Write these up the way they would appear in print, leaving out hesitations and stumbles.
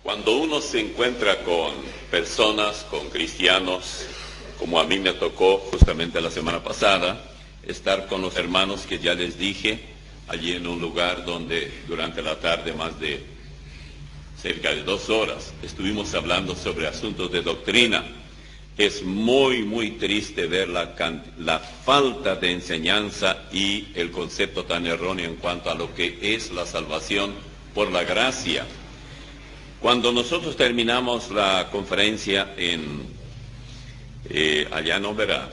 Cuando uno se encuentra con personas, con cristianos, como a mí me tocó justamente la semana pasada, estar con los hermanos que ya les dije, allí en un lugar donde durante la tarde más de cerca de 2 horas estuvimos hablando sobre asuntos de doctrina. Es muy triste ver la falta de enseñanza y el concepto tan erróneo en cuanto a lo que es la salvación por la gracia. Cuando nosotros terminamos la conferencia allá en Oberá,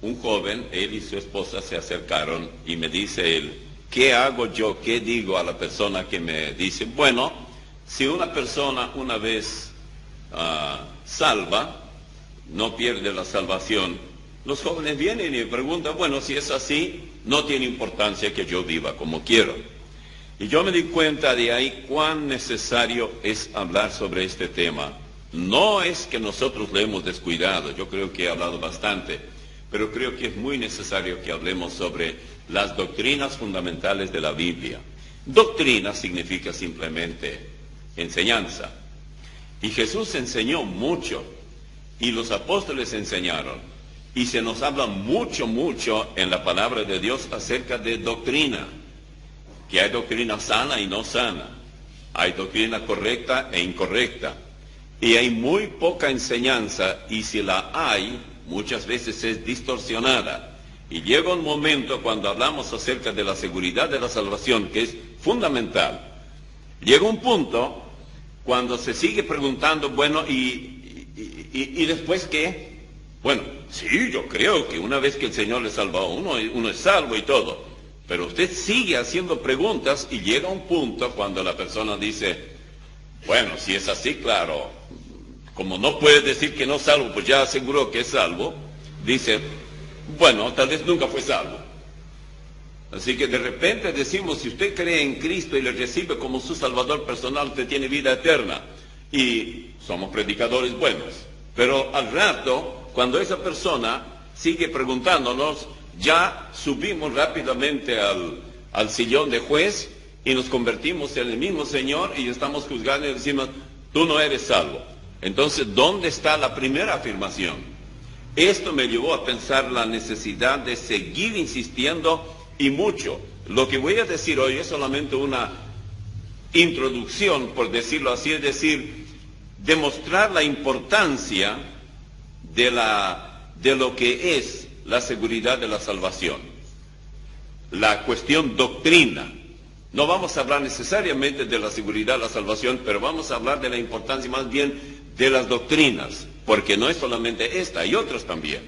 un joven, él y su esposa se acercaron y me dice él, ¿qué hago yo? ¿Qué digo a la persona que me dice? Bueno, si una persona una vez salva, no pierde la salvación, los jóvenes vienen y me preguntan, bueno, si es así, no tiene importancia que yo viva como quiero. Y yo me di cuenta de ahí cuán necesario es hablar sobre este tema. No es que nosotros lo hemos descuidado, yo creo que he hablado bastante, pero creo que es muy necesario que hablemos sobre las doctrinas fundamentales de la Biblia. Doctrina significa simplemente enseñanza. Y Jesús enseñó mucho, y los apóstoles enseñaron, y se nos habla mucho en la palabra de Dios acerca de doctrina. Que hay doctrina sana y no sana, hay doctrina correcta e incorrecta, y hay muy poca enseñanza, y si la hay, muchas veces es distorsionada. Y llega un momento cuando hablamos acerca de la seguridad de la salvación, que es fundamental, llega un punto cuando se sigue preguntando, bueno, ¿y después qué? Bueno, sí, yo creo que una vez que el Señor le salva a uno es salvo y todo. Pero usted sigue haciendo preguntas y llega un punto cuando la persona dice, bueno, si es así, claro, como no puede decir que no es salvo, pues ya aseguró que es salvo, dice, bueno, tal vez nunca fue salvo. Así que de repente decimos, si usted cree en Cristo y le recibe como su Salvador personal, usted tiene vida eterna. Y somos predicadores buenos. Pero al rato, cuando esa persona sigue preguntándonos, ya subimos rápidamente al sillón de juez y nos convertimos en el mismo Señor y estamos juzgando y decimos, tú no eres salvo. Entonces, ¿dónde está la primera afirmación? Esto me llevó a pensar la necesidad de seguir insistiendo y mucho. Lo que voy a decir hoy es solamente una introducción, por decirlo así, es decir, demostrar la importancia de lo que es la seguridad de la salvación. La cuestión doctrina. No vamos a hablar necesariamente de la seguridad de la salvación, pero vamos a hablar de la importancia más bien de las doctrinas, porque no es solamente esta, hay otras también.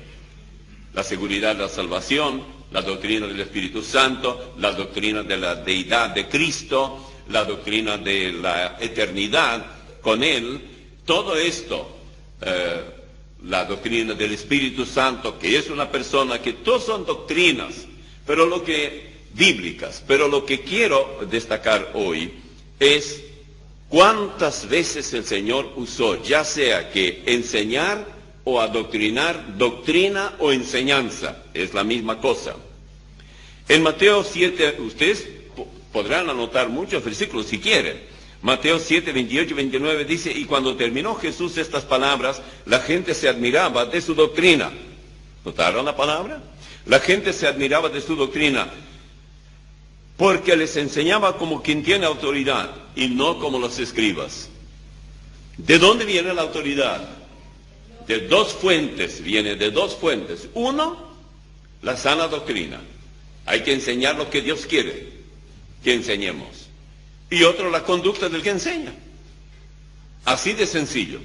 La seguridad de la salvación, la doctrina del Espíritu Santo, la doctrina de la deidad de Cristo, la doctrina de la eternidad con Él, todo esto, la doctrina del Espíritu Santo, que es una persona, que todas son doctrinas, bíblicas, pero lo que quiero destacar hoy es cuántas veces el Señor usó, ya sea que enseñar o adoctrinar, doctrina o enseñanza, es la misma cosa. En Mateo 7, ustedes podrán anotar muchos versículos si quieren. Mateo 7, 28 y 29 dice, y cuando terminó Jesús estas palabras, la gente se admiraba de su doctrina. ¿Notaron la palabra? La gente se admiraba de su doctrina, porque les enseñaba como quien tiene autoridad, y no como los escribas. ¿De dónde viene la autoridad? De 2 fuentes, viene de 2 fuentes. Uno, la sana doctrina. Hay que enseñar lo que Dios quiere que enseñemos. Y otro, la conducta del que enseña. Así de sencillo.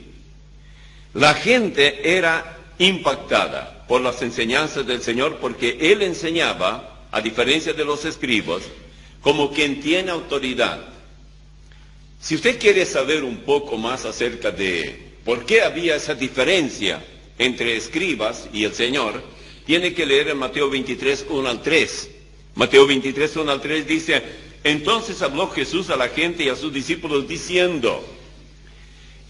La gente era impactada por las enseñanzas del Señor porque Él enseñaba, a diferencia de los escribas, como quien tiene autoridad. Si usted quiere saber un poco más acerca de por qué había esa diferencia entre escribas y el Señor, tiene que leer en Mateo 23, 1 al 3. Mateo 23, 1 al 3 dice, entonces habló Jesús a la gente y a sus discípulos diciendo,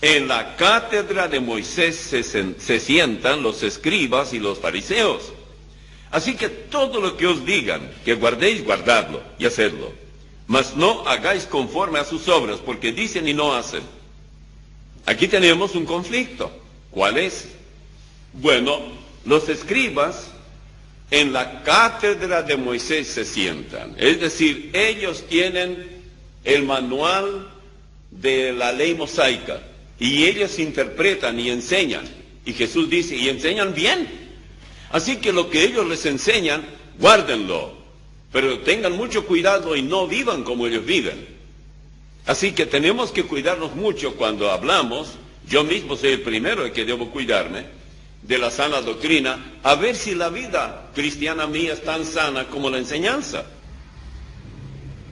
en la cátedra de Moisés se sientan los escribas y los fariseos. Así que todo lo que os digan, que guardéis, guardadlo y hacedlo. Mas no hagáis conforme a sus obras, porque dicen y no hacen. Aquí tenemos un conflicto. ¿Cuál es? Bueno, los escribas en la cátedra de Moisés se sientan. Es decir, ellos tienen el manual de la ley mosaica y ellos interpretan y enseñan. Y Jesús dice, y enseñan bien. Así que lo que ellos les enseñan, guárdenlo. Pero tengan mucho cuidado y no vivan como ellos viven. Así que tenemos que cuidarnos mucho cuando hablamos. Yo mismo soy el primero de que debo cuidarme de la sana doctrina, a ver si la vida cristiana mía es tan sana como la enseñanza.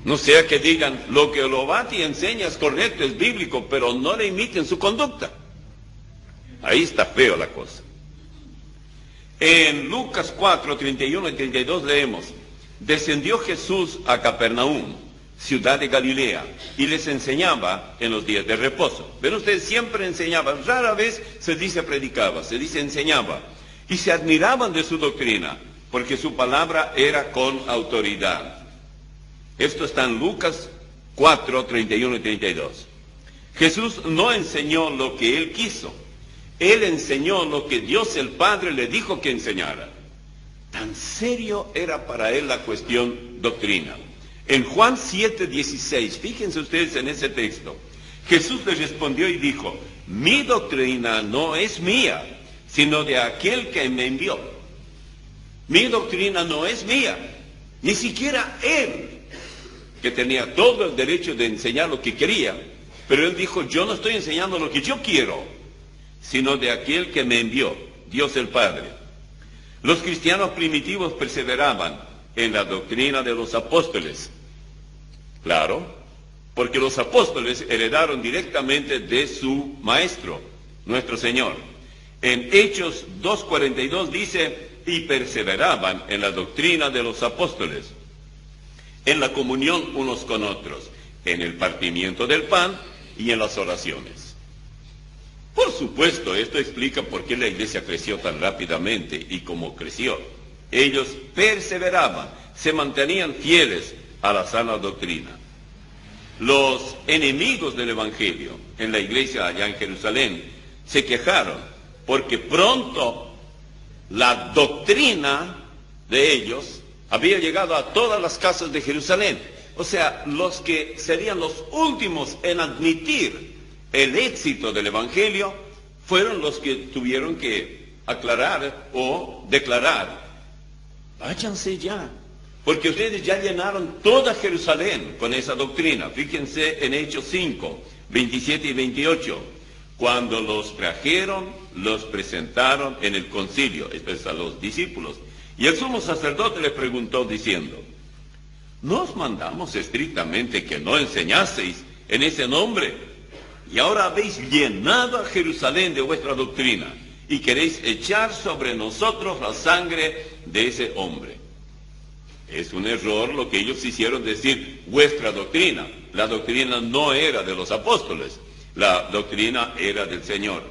No sea que digan, lo que Lovati enseña es correcto, es bíblico, pero no le imiten su conducta. Ahí está feo la cosa. En Lucas 4, 31 y 32 leemos, descendió Jesús a Capernaum, ciudad de Galilea, y les enseñaba en los días de reposo. Ven ustedes, siempre enseñaba, rara vez se dice predicaba, se dice enseñaba, y se admiraban de su doctrina, porque su palabra era con autoridad. Esto está en Lucas 4, 31 y 32. Jesús no enseñó lo que él quiso, él enseñó lo que Dios el Padre le dijo que enseñara. Tan serio era para él la cuestión doctrina. En Juan 7:16, fíjense ustedes en ese texto, Jesús les respondió y dijo, mi doctrina no es mía, sino de aquel que me envió. Mi doctrina no es mía, ni siquiera él, que tenía todo el derecho de enseñar lo que quería, pero él dijo, yo no estoy enseñando lo que yo quiero, sino de aquel que me envió, Dios el Padre. Los cristianos primitivos perseveraban en la doctrina de los apóstoles. Claro, porque los apóstoles heredaron directamente de su maestro, nuestro Señor. En Hechos 2:42 dice, y perseveraban en la doctrina de los apóstoles, en la comunión unos con otros, en el partimiento del pan y en las oraciones. Por supuesto, esto explica por qué la iglesia creció tan rápidamente y cómo creció. Ellos perseveraban, se mantenían fieles a la sana doctrina. Los enemigos del Evangelio en la iglesia allá en Jerusalén se quejaron porque pronto la doctrina de ellos había llegado a todas las casas de Jerusalén. O sea, los que serían los últimos en admitir el éxito del Evangelio fueron los que tuvieron que aclarar o declarar, váyanse ya, porque ustedes ya llenaron toda Jerusalén con esa doctrina. Fíjense en Hechos 5, 27 y 28. Cuando los trajeron, los presentaron en el concilio, esto es a los discípulos. Y el sumo sacerdote les preguntó diciendo, ¿no os mandamos estrictamente que no enseñaseis en ese nombre? Y ahora habéis llenado a Jerusalén de vuestra doctrina y queréis echar sobre nosotros la sangre de ese hombre. Es un error lo que ellos hicieron decir vuestra doctrina. La doctrina no era de los apóstoles, la doctrina era del Señor.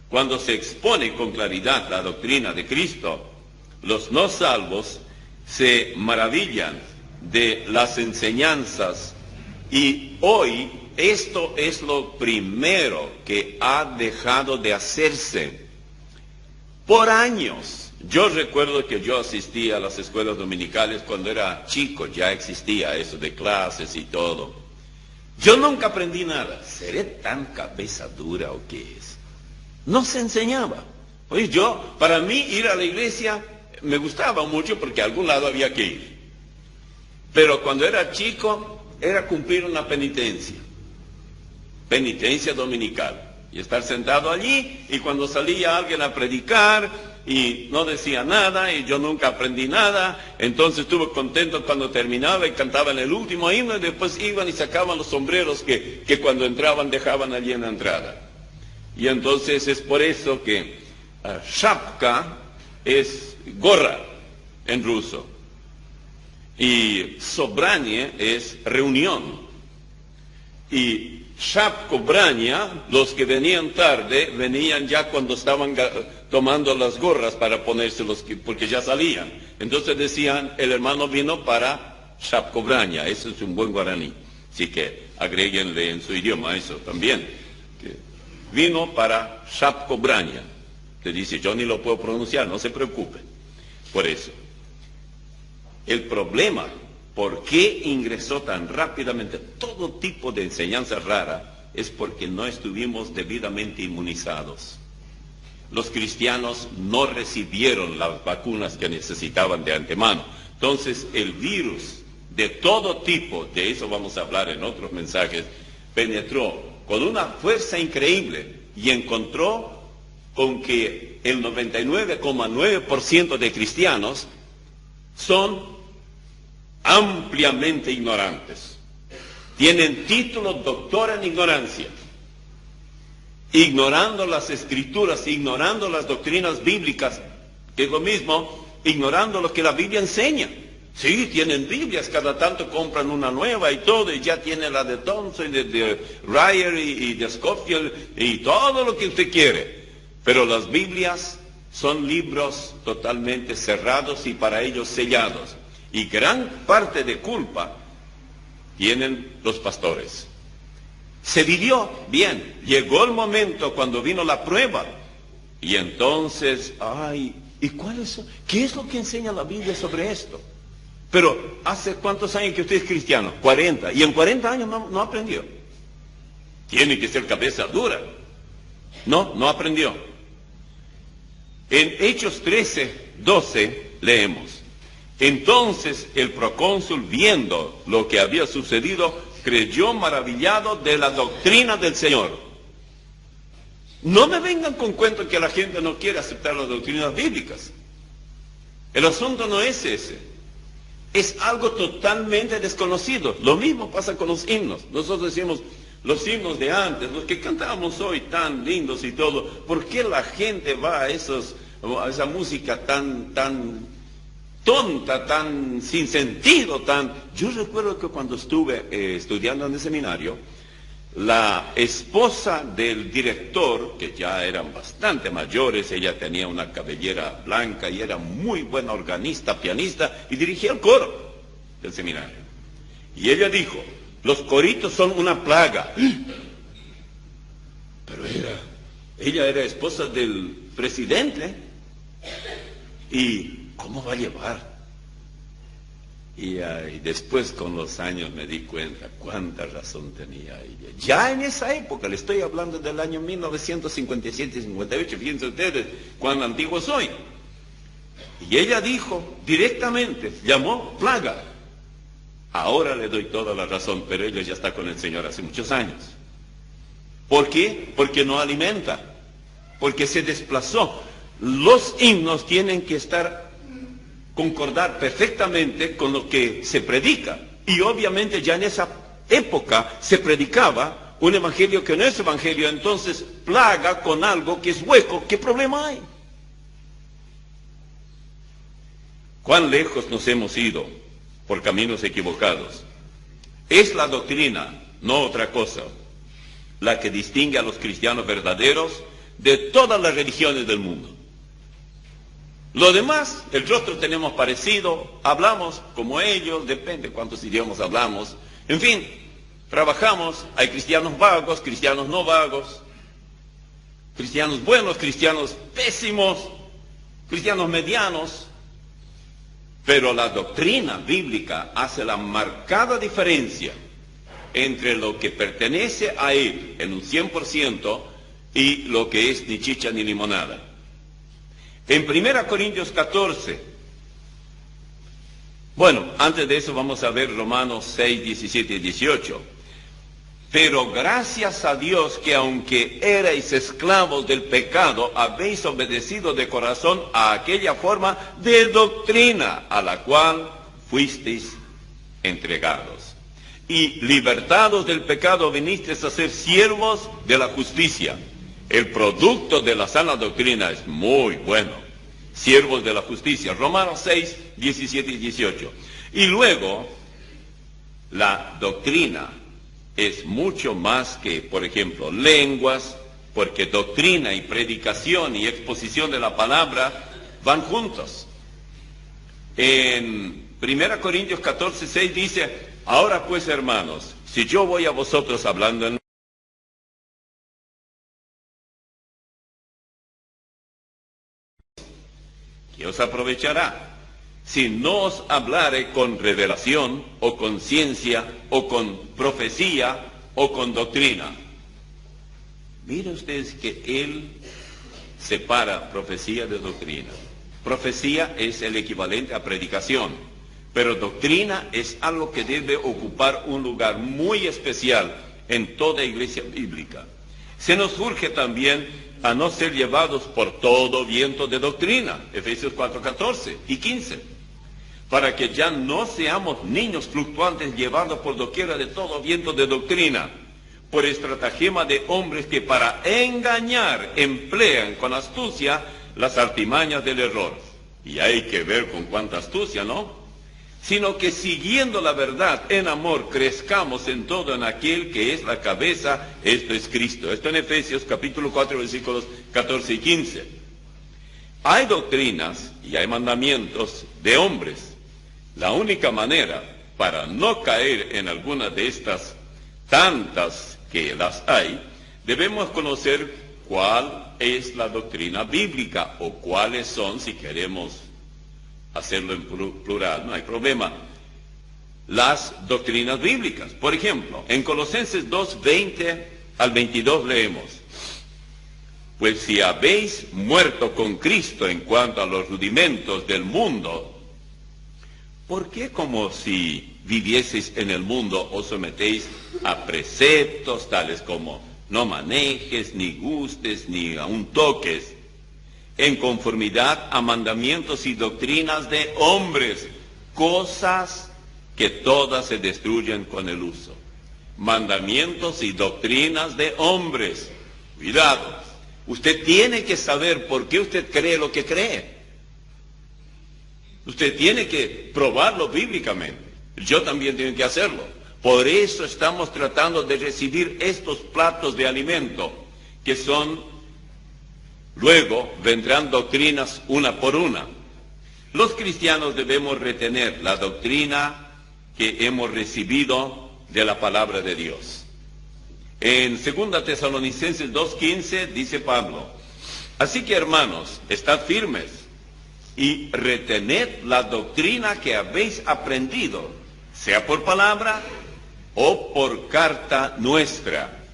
Cuando se expone con claridad la doctrina de Cristo, los no salvos se maravillan de las enseñanzas y hoy esto es lo primero que ha dejado de hacerse por años. Yo recuerdo que yo asistía a las escuelas dominicales cuando era chico, ya existía eso de clases y todo. Yo nunca aprendí nada. ¿Seré tan cabeza dura o qué es? No se enseñaba. Oye, para mí ir a la iglesia me gustaba mucho porque a algún lado había que ir. Pero cuando era chico era cumplir una penitencia dominical. Y estar sentado allí y cuando salía alguien a predicar y no decía nada y yo nunca aprendí nada, entonces estuve contento cuando terminaba y cantaban el último himno y después iban y sacaban los sombreros que cuando entraban dejaban allí en la entrada. Y entonces es por eso que shapka es gorra en ruso y sobranie es reunión y shapkobrania, los que venían tarde, venían ya cuando estaban tomando las gorras para ponérselos, porque ya salían. Entonces decían, el hermano vino para shapkobrania, eso es un buen guaraní. Así que agréguenle en su idioma eso también. vino para Shapkobrania. Te dice, yo ni lo puedo pronunciar, no se preocupe. Por eso, el problema, ¿por qué ingresó tan rápidamente todo tipo de enseñanza rara? Es porque no estuvimos debidamente inmunizados. Los cristianos no recibieron las vacunas que necesitaban de antemano. Entonces, el virus de todo tipo, de eso vamos a hablar en otros mensajes, penetró con una fuerza increíble y encontró con que el 99,9% de cristianos son ampliamente ignorantes. Tienen título doctor en ignorancia, ignorando las escrituras, ignorando las doctrinas bíblicas, que es lo mismo, ignorando lo que la Biblia enseña. Sí, tienen Biblias, cada tanto compran una nueva y todo, y ya tienen la de Thompson, de Ryer y de Scofield, y todo lo que usted quiere. Pero las Biblias son libros totalmente cerrados y para ellos sellados. Y gran parte de culpa tienen los pastores. Se vivió bien, llegó el momento cuando vino la prueba. Y entonces, ¿y qué es lo que enseña la Biblia sobre esto? Pero, ¿hace cuántos años que usted es cristiano? 40. Y en 40 años no aprendió. Tiene que ser cabeza dura. No aprendió. En Hechos 13:12 leemos. Entonces el procónsul, viendo lo que había sucedido, creyó maravillado de la doctrina del Señor. No me vengan con cuentos que la gente no quiere aceptar las doctrinas bíblicas. El asunto no es ese. Es algo totalmente desconocido. Lo mismo pasa con los himnos. Nosotros decimos, los himnos de antes, los que cantábamos hoy tan lindos y todo, ¿por qué la gente va a esa música tan tonta, tan sin sentido, Yo recuerdo que cuando estuve estudiando en el seminario, la esposa del director, que ya eran bastante mayores, ella tenía una cabellera blanca y era muy buena organista, pianista, y dirigía el coro del seminario. Y ella dijo, los coritos son una plaga. Pero ella era esposa del presidente. ¿Y cómo va a llevar? Y después con los años me di cuenta cuánta razón tenía ella. Ya en esa época, le estoy hablando del año 1957-58, fíjense ustedes cuán antiguo soy. Y ella dijo directamente, llamó plaga. Ahora le doy toda la razón, pero ella ya está con el Señor hace muchos años. ¿Por qué? Porque no alimenta, porque se desplazó. Los himnos tienen que concordar perfectamente con lo que se predica. Y obviamente ya en esa época se predicaba un evangelio que no es evangelio, entonces plaga con algo que es hueco. ¿Qué problema hay? ¿Cuán lejos nos hemos ido por caminos equivocados? Es la doctrina, no otra cosa, la que distingue a los cristianos verdaderos de todas las religiones del mundo. Lo demás, el rostro tenemos parecido, hablamos como ellos, depende cuántos idiomas hablamos. En fin, trabajamos, hay cristianos vagos, cristianos no vagos, cristianos buenos, cristianos pésimos, cristianos medianos. Pero la doctrina bíblica hace la marcada diferencia entre lo que pertenece a él en un 100% y lo que es ni chicha ni limonada. En 1 Corintios 14, bueno, antes de eso vamos a ver Romanos 6, 17 y 18. Pero gracias a Dios que aunque erais esclavos del pecado, habéis obedecido de corazón a aquella forma de doctrina a la cual fuisteis entregados. Y libertados del pecado vinisteis a ser siervos de la justicia. El producto de la sana doctrina es muy bueno. Siervos de la justicia. Romanos 6, 17 y 18. Y luego, la doctrina es mucho más que, por ejemplo, lenguas, porque doctrina y predicación y exposición de la palabra van juntos. En 1 Corintios 14, 6 dice, ahora pues hermanos, si yo voy a vosotros hablando en ¿qué os aprovechará? Si no os hablare con revelación, o con ciencia, o con profecía, o con doctrina. Miren ustedes que él separa profecía de doctrina. Profecía es el equivalente a predicación, pero doctrina es algo que debe ocupar un lugar muy especial en toda iglesia bíblica. Se nos urge también a no ser llevados por todo viento de doctrina, Efesios 4:14 y 15, para que ya no seamos niños fluctuantes llevados por doquiera de todo viento de doctrina, por estratagema de hombres que para engañar emplean con astucia las artimañas del error. Y hay que ver con cuánta astucia, ¿no? Sino que siguiendo la verdad en amor, crezcamos en todo en aquel que es la cabeza, esto es Cristo. Esto en Efesios capítulo 4, versículos 14 y 15. Hay doctrinas y hay mandamientos de hombres. La única manera para no caer en alguna de estas tantas que las hay, debemos conocer cuál es la doctrina bíblica, o cuáles son, si queremos hacerlo en plural, no hay problema, las doctrinas bíblicas. Por ejemplo, en Colosenses 2, 20 al 22 leemos: pues si habéis muerto con Cristo en cuanto a los rudimentos del mundo, ¿por qué como si vivieseis en el mundo os sometéis a preceptos tales como no manejes, ni gustes, ni aun toques, en conformidad a mandamientos y doctrinas de hombres, cosas que todas se destruyen con el uso? Mandamientos y doctrinas de hombres. Cuidado, usted tiene que saber por qué usted cree lo que cree. Usted tiene que probarlo bíblicamente. Yo también tengo que hacerlo. Por eso estamos tratando de recibir estos platos de alimento, que son, luego vendrán doctrinas una por una. Los cristianos debemos retener la doctrina que hemos recibido de la palabra de Dios. En 2 Tesalonicenses 2:15 dice Pablo: así que, hermanos, estad firmes y retened la doctrina que habéis aprendido, sea por palabra o por carta nuestra.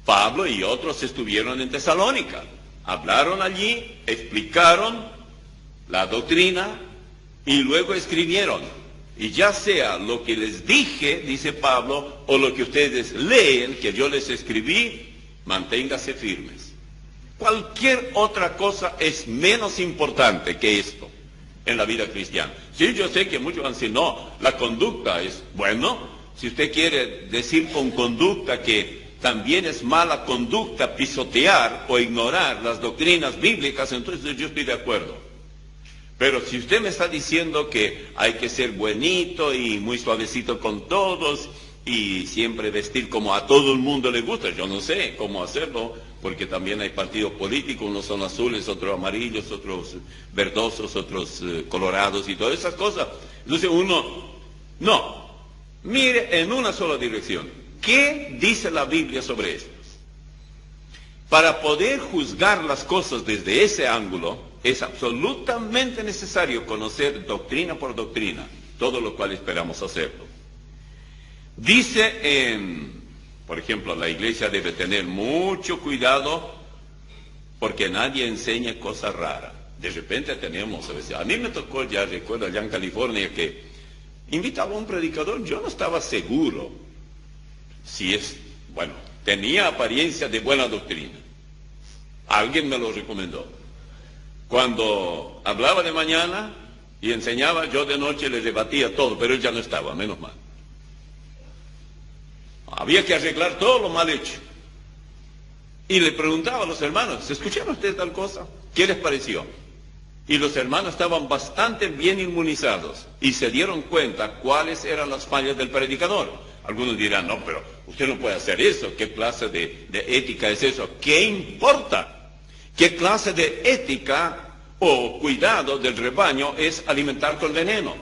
Pablo y otros estuvieron en Tesalónica, hablaron allí, explicaron la doctrina y luego escribieron. Y ya sea lo que les dije, dice Pablo, o lo que ustedes leen, que yo les escribí, manténgase firmes. Cualquier otra cosa es menos importante que esto en la vida cristiana. Sí, yo sé que muchos van a decir, no, la conducta es, bueno, si usted quiere decir con conducta que también es mala conducta pisotear o ignorar las doctrinas bíblicas, entonces yo estoy de acuerdo. Pero si usted me está diciendo que hay que ser buenito y muy suavecito con todos y siempre vestir como a todo el mundo le gusta, yo no sé cómo hacerlo, porque también hay partidos políticos, unos son azules, otros amarillos, otros verdosos, otros colorados y todas esas cosas. Entonces no, mire en una sola dirección. ¿Qué dice la Biblia sobre esto? Para poder juzgar las cosas desde ese ángulo, es absolutamente necesario conocer doctrina por doctrina, todo lo cual esperamos hacerlo. Dice por ejemplo, la iglesia debe tener mucho cuidado porque nadie enseña cosas raras. De repente tenemos, a mí me tocó, ya recuerdo allá en California, que invitaba a un predicador, yo no estaba seguro si tenía apariencia de buena doctrina. Alguien me lo recomendó. Cuando hablaba de mañana y enseñaba, yo de noche le debatía todo, pero él ya no estaba, menos mal. Había que arreglar todo lo mal hecho. Y le preguntaba a los hermanos, ¿escucharon ustedes tal cosa? ¿Qué les pareció? Y los hermanos estaban bastante bien inmunizados y se dieron cuenta cuáles eran las fallas del predicador. Algunos dirán, no, pero usted no puede hacer eso. ¿Qué clase de ética es eso? ¿Qué importa? ¿Qué clase de ética o cuidado del rebaño es alimentar con veneno?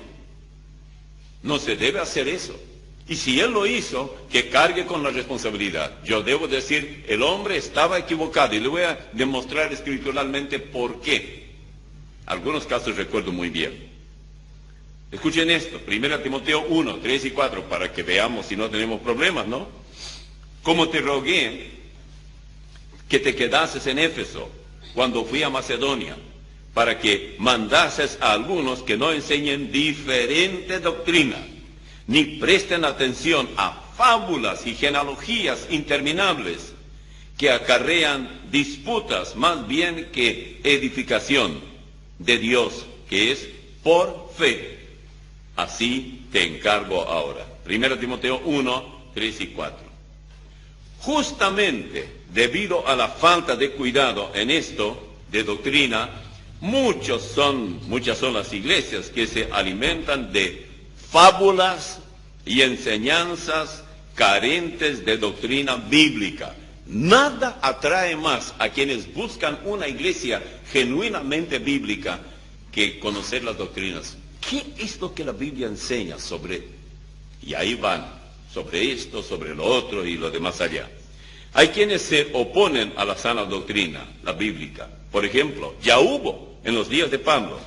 No se debe hacer eso. Y si él lo hizo, que cargue con la responsabilidad. Yo debo decir, el hombre estaba equivocado y le voy a demostrar escrituralmente por qué. Algunos casos recuerdo muy bien. Escuchen esto, 1 Timoteo 1, 3 y 4, para que veamos si no tenemos problemas, ¿no? Como te rogué que te quedases en Éfeso cuando fui a Macedonia, para que mandases a algunos que no enseñen diferente doctrina, ni presten atención a fábulas y genealogías interminables que acarrean disputas más bien que edificación de Dios, que es por fe. Así te encargo ahora. 1 Timoteo 1, 3 y 4. Justamente debido a la falta de cuidado en esto de doctrina, muchas son las iglesias que se alimentan de fábulas y enseñanzas carentes de doctrina bíblica. Nada atrae más a quienes buscan una iglesia genuinamente bíblica que conocer las doctrinas. ¿Qué es lo que la Biblia enseña sobre? Y ahí van, sobre esto, sobre lo otro y lo demás allá. Hay quienes se oponen a la sana doctrina, la bíblica. Por ejemplo, ya hubo en los días de Pablo.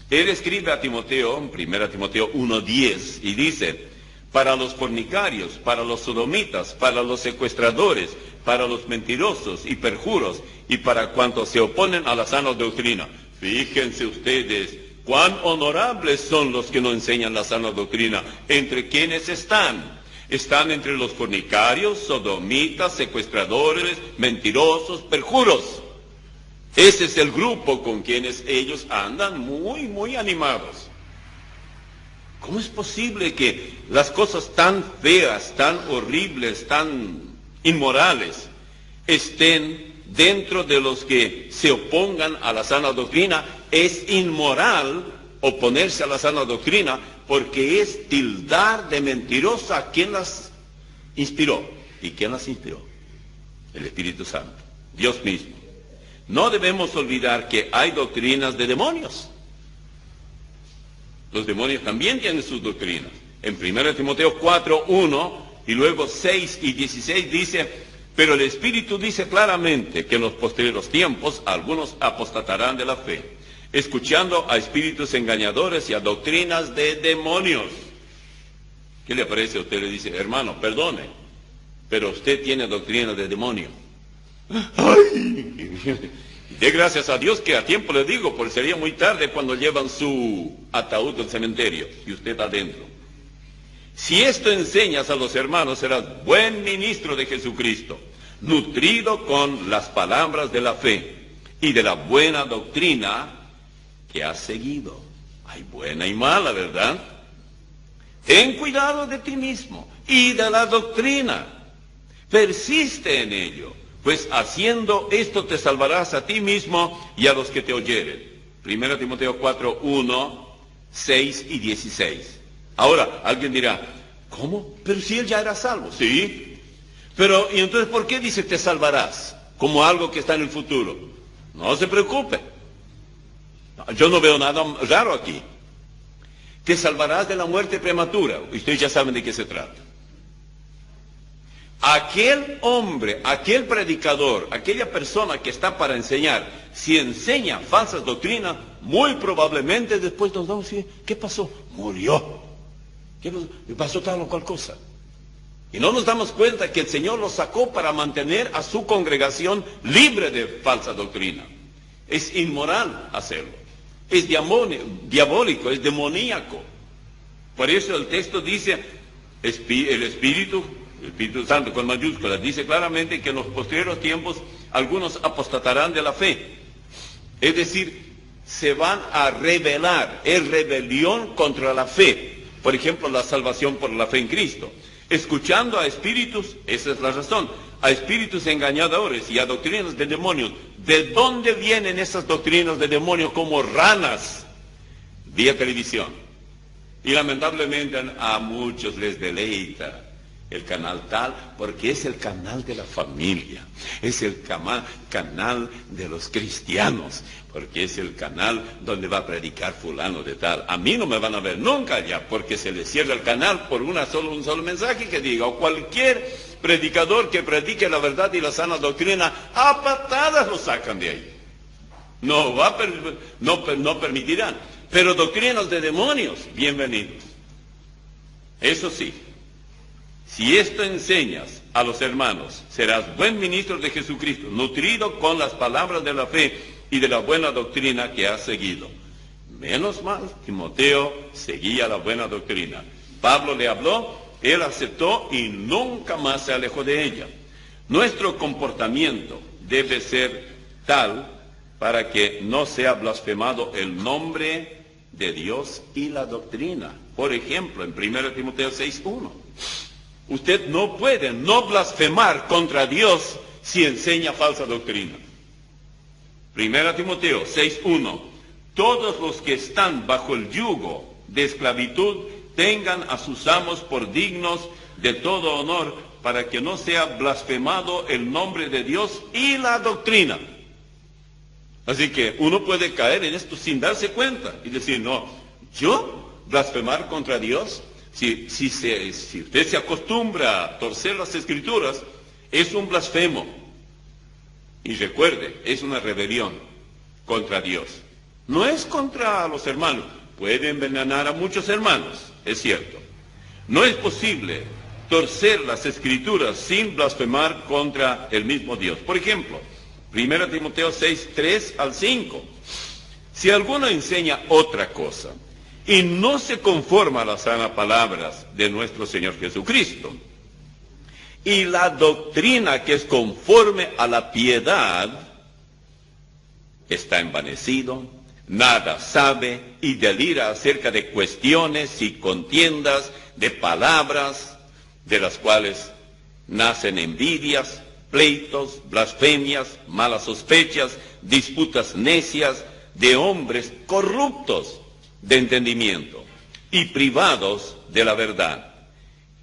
Él escribe a Timoteo, en 1 Timoteo 1:10, y dice: para los fornicarios, para los sodomitas, para los secuestradores, para los mentirosos y perjuros, y para cuantos se oponen a la sana doctrina. Fíjense ustedes cuán honorables son los que no enseñan la sana doctrina. ¿Entre quiénes están? Están entre los fornicarios, sodomitas, secuestradores, mentirosos, perjuros. Ese es el grupo con quienes ellos andan muy animados. ¿Cómo es posible que las cosas tan feas, tan horribles, tan inmorales estén dentro de los que se opongan a la sana doctrina? Es inmoral oponerse a la sana doctrina porque es tildar de mentirosa a quien las inspiró. ¿Y quién las inspiró? El Espíritu Santo, Dios mismo. No debemos olvidar que hay doctrinas de demonios. Los demonios también tienen sus doctrinas. En 1 Timoteo 4, 1 y luego 6 y 16 dice: pero el Espíritu dice claramente que en los posteriores tiempos algunos apostatarán de la fe, escuchando a espíritus engañadores y a doctrinas de demonios. ¿Qué le parece a usted? Le dice: hermano, perdone, pero usted tiene doctrina de demonio. ¡Ay! Dé gracias a Dios que a tiempo le digo, porque sería muy tarde cuando llevan su ataúd al cementerio y usted adentro. Si esto enseñas a los hermanos, serás buen ministro de Jesucristo, nutrido con las palabras de la fe y de la buena doctrina que has seguido. Hay buena y mala, ¿verdad? Ten cuidado de ti mismo y de la doctrina. Persiste en ello, pues haciendo esto te salvarás a ti mismo y a los que te oyeren. 1 Timoteo 4, 1, 6 y 16. Ahora, alguien dirá: ¿cómo? Pero si él ya era salvo. Sí. Pero, ¿y entonces por qué dice te salvarás? Como algo que está en el futuro. No se preocupe. Yo no veo nada raro aquí. Te salvarás de la muerte prematura. Ustedes ya saben de qué se trata. Aquel hombre, aquel predicador, aquella persona que está para enseñar, si enseña falsas doctrinas, muy probablemente después nos damos: ¿qué pasó? Murió. ¿Qué pasó tal o cual cosa? Y no nos damos cuenta que el Señor lo sacó para mantener a su congregación libre de falsa doctrina. Es inmoral hacerlo. Es diabólico, es demoníaco. Por eso el texto dice, el Espíritu Santo con mayúsculas, dice claramente que en los posteriores tiempos algunos apostatarán de la fe. Es decir, se van a rebelar, es rebelión contra la fe. Por ejemplo, la salvación por la fe en Cristo. Escuchando a espíritus, esa es la razón, a espíritus engañadores y a doctrinas de demonios. ¿De dónde vienen esas doctrinas de demonios como ranas? Vía televisión. Y lamentablemente a muchos les deleita el canal tal, porque es el canal de la familia, es el canal de los cristianos, porque es el canal donde va a predicar fulano de tal. A mí no me van a ver nunca ya, porque se les cierra el canal por un solo mensaje que diga, o cualquier predicador que predique la verdad y la sana doctrina, a patadas lo sacan de ahí. no permitirán. Pero doctrinas de demonios, bienvenidos. Eso sí, si esto enseñas a los hermanos, serás buen ministro de Jesucristo, nutrido con las palabras de la fe y de la buena doctrina que has seguido. Menos mal, Timoteo seguía la buena doctrina. Pablo le habló, él aceptó y nunca más se alejó de ella. Nuestro comportamiento debe ser tal para que no sea blasfemado el nombre de Dios y la doctrina. Por ejemplo, en 1 Timoteo 6:1. Usted no puede no blasfemar contra Dios si enseña falsa doctrina. 1 Timoteo 6:1. Todos los que están bajo el yugo de esclavitud tengan a sus amos por dignos de todo honor, para que no sea blasfemado el nombre de Dios y la doctrina. Así que uno puede caer en esto sin darse cuenta y decir, no, ¿yo blasfemar contra Dios? Si usted se acostumbra a torcer las Escrituras, es un blasfemo. Y recuerde, es una rebelión contra Dios. No es contra los hermanos. Puede envenenar a muchos hermanos, es cierto. No es posible torcer las Escrituras sin blasfemar contra el mismo Dios. Por ejemplo, 1 Timoteo 6:3-5. Si alguno enseña otra cosa y no se conforma a las sanas palabras de nuestro Señor Jesucristo, y la doctrina que es conforme a la piedad, está envanecido, nada sabe y delira acerca de cuestiones y contiendas, de palabras, de las cuales nacen envidias, pleitos, blasfemias, malas sospechas, disputas necias, de hombres corruptos de entendimiento y privados de la verdad,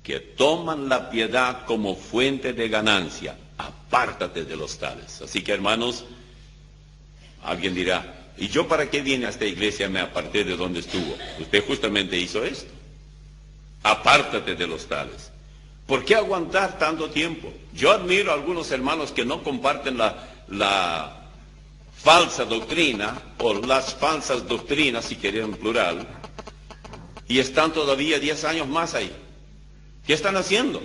que toman la piedad como fuente de ganancia. Apártate de los tales. Así que, hermanos, alguien dirá, ¿y yo para qué vine a esta iglesia? Me aparté de donde estuvo. Usted justamente hizo esto. Apártate de los tales. ¿Por qué aguantar tanto tiempo? Yo admiro a algunos hermanos que no comparten la falsa doctrina, o las falsas doctrinas, si quieren en plural, y están todavía 10 años más ahí. ¿Qué están haciendo?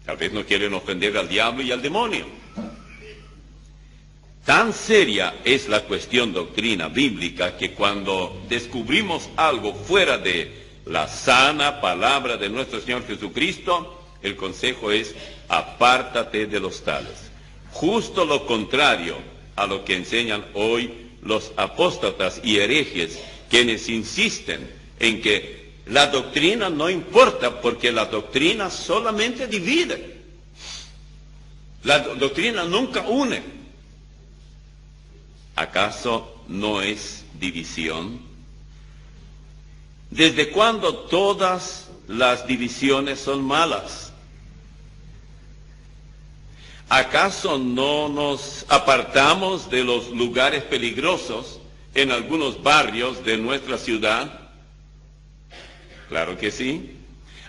Tal vez no quieren ofender al diablo y al demonio. Tan seria es la cuestión doctrina bíblica que cuando descubrimos algo fuera de la sana palabra de nuestro Señor Jesucristo, el consejo es: apártate de los tales. Justo lo contrario a lo que enseñan hoy los apóstatas y herejes, quienes insisten en que la doctrina no importa, porque la doctrina solamente divide. La doctrina nunca une. ¿Acaso no es división? ¿Desde cuándo todas las divisiones son malas? ¿Acaso no nos apartamos de los lugares peligrosos en algunos barrios de nuestra ciudad? Claro que sí.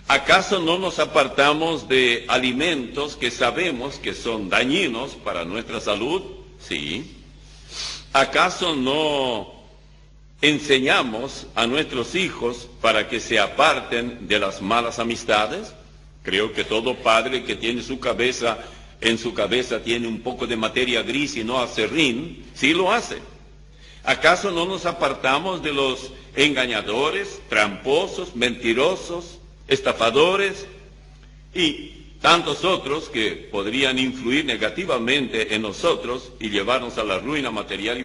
¿Acaso no nos apartamos de alimentos que sabemos que son dañinos para nuestra salud? Sí. ¿Acaso no enseñamos a nuestros hijos para que se aparten de las malas amistades? Creo que todo padre que tiene en su cabeza tiene un poco de materia gris y no acerrín, sí lo hace. ¿Acaso no nos apartamos de los engañadores, tramposos, mentirosos, estafadores y tantos otros que podrían influir negativamente en nosotros y llevarnos a la ruina material?